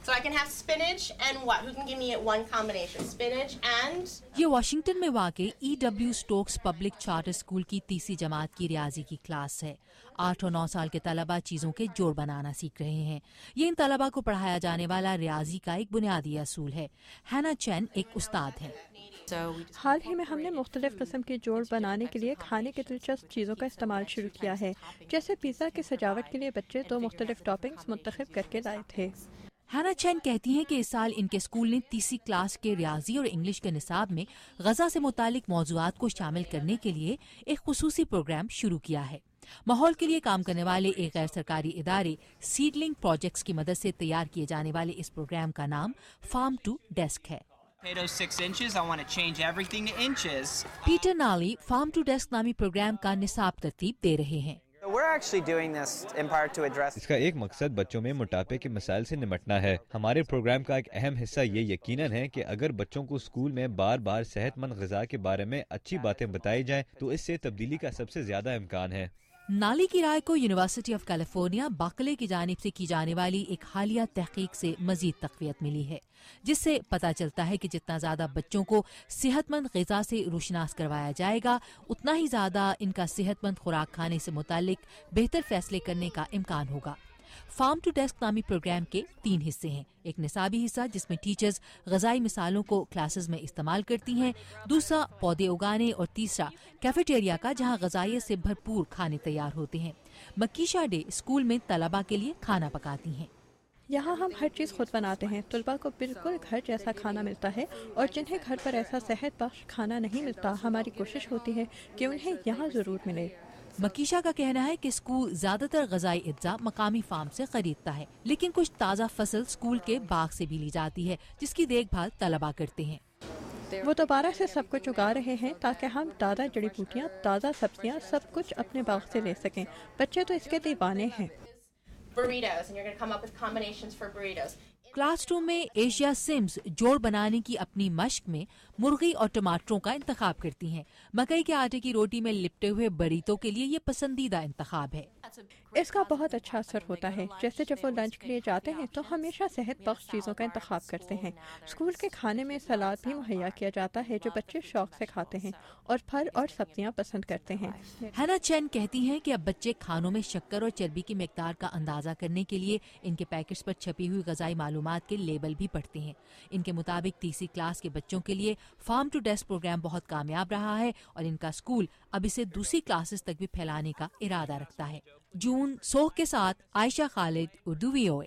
So I can have spinach and what? Who can give me one combination? Spinach and... یہ Washington میں واقع EW Stokes public charter school کی تیسری جماعت کی ریاضی کی کلاس ہے۔ 8 اور 9 سال کے طلبہ چیزوں کے جوڑ بنانا سیکھ رہے ہیں۔ یہ ان طلبہ کو پڑھایا جانے والا ریاضی کا ایک بنیادی اصول ہے۔ ہینا چین ایک استاد ہیں۔ حال ہی میں ہم نے مختلف قسم کے جوڑ بنانے کے لیے کھانے کے دلچسپ چیزوں کا استعمال شروع کیا ہے، جیسے پیزا کی سجاوٹ کے لیے بچے 2 مختلف ٹاپنگز منتخب کر کے لائے تھے۔ ہینا چین کہتی ہیں کہ اس سال ان کے اسکول نے تیسری کلاس کے ریاضی اور انگلش کے نصاب میں غذا سے متعلق موضوعات کو شامل کرنے کے لیے ایک خصوصی پروگرام شروع کیا ہے۔ ماحول کے لیے کام کرنے والے ایک غیر سرکاری ادارے سیڈلنگ پروجیکٹس کی مدد سے تیار کیے جانے والے اس پروگرام کا نام فارم ٹو ڈیسک ہے۔ پیٹر نالی فارم ٹو ڈیسک نامی پروگرام کا نصاب ترتیب دے رہے ہیں۔ اس کا ایک مقصد بچوں میں موٹاپے کے مسائل سے نمٹنا ہے۔ ہمارے پروگرام کا ایک اہم حصہ یہ یقیناً ہے کہ اگر بچوں کو اسکول میں بار بار صحت مند غذا کے بارے میں اچھی باتیں بتائی جائیں تو اس سے تبدیلی کا سب سے زیادہ امکان ہے۔ نالی کی رائے کو یونیورسٹی آف کیلیفورنیا باکلے کی جانب سے کی جانے والی ایک حالیہ تحقیق سے مزید تقویت ملی ہے، جس سے پتہ چلتا ہے کہ جتنا زیادہ بچوں کو صحت مند غذا سے روشناس کروایا جائے گا، اتنا ہی زیادہ ان کا صحت مند خوراک کھانے سے متعلق بہتر فیصلے کرنے کا امکان ہوگا۔ فارم ٹو ڈیسک نامی پروگرام کے 3 حصے ہیں۔ ایک نصابی حصہ جس میں ٹیچرز غذائی مثالوں کو کلاسز میں استعمال کرتی ہیں، دوسرا پودے اگانے اور تیسرا کیفیٹیریا کا جہاں غذائیت سے بھرپور کھانے تیار ہوتے ہیں۔ مکیشا ڈے اسکول میں طلبہ کے لیے کھانا پکاتی ہیں۔ یہاں ہم ہر چیز خود بناتے ہیں۔ طلباء کو بالکل گھر جیسا کھانا ملتا ہے، اور جنہیں گھر پر ایسا صحت بخش کھانا نہیں ملتا، ہماری کوشش ہوتی ہے کہ انہیں یہاں ضرور ملے۔ مکیشا کا کہنا ہے کہ اسکول زیادہ تر غذائی اجزاء مقامی فارم سے خریدتا ہے، لیکن کچھ تازہ فصل اسکول کے باغ سے بھی لی جاتی ہے، جس کی دیکھ بھال طلبہ کرتے ہیں۔ وہ دوبارہ سے سب کچھ اگا رہے ہیں تاکہ ہم تازہ جڑی بوٹیاں، تازہ سبزیاں سب کچھ اپنے باغ سے لے سکیں۔ بچے تو اس کے دیوانے ہیں۔ burritos, and you're going to come up with combinations for burritos. Class room میں ایشیا سمز جوڑ بنانے کی اپنی مشق میں مرغی اور ٹماٹروں کا انتخاب کرتی ہیں۔ مکئی کے آٹے کی روٹی میں لپٹے ہوئے بریتوں کے لیے یہ پسندیدہ انتخاب ہے۔ اس کا بہت اچھا اثر ہوتا ہے۔ جیسے جب وہ لنچ کے لیے جاتے ہیں تو ہمیشہ صحت بخش چیزوں کا انتخاب کرتے ہیں۔ اسکول کے کھانے میں سلاد بھی مہیا کیا جاتا ہے جو بچے شوق سے کھاتے ہیں اور پھل اور سبزیاں پسند کرتے ہیں۔ ہینا چین کہتی ہیں کہ اب بچے کھانوں میں شکر اور چربی کی مقدار کا اندازہ کرنے کے لیے ان کے پیکٹس پر چھپی ہوئی غذائی معلومات کے لیبل بھی پڑھتے ہیں۔ ان کے مطابق تیسری کلاس کے بچوں کے لیے فارم ٹو ڈیسک پروگرام بہت کامیاب رہا ہے اور ان کا اسکول اب اسے دوسری کلاسز تک بھی پھیلانے کا ارادہ رکھتا ہے۔ جون سوہ کے ساتھ عائشہ خالد، اردو VOA۔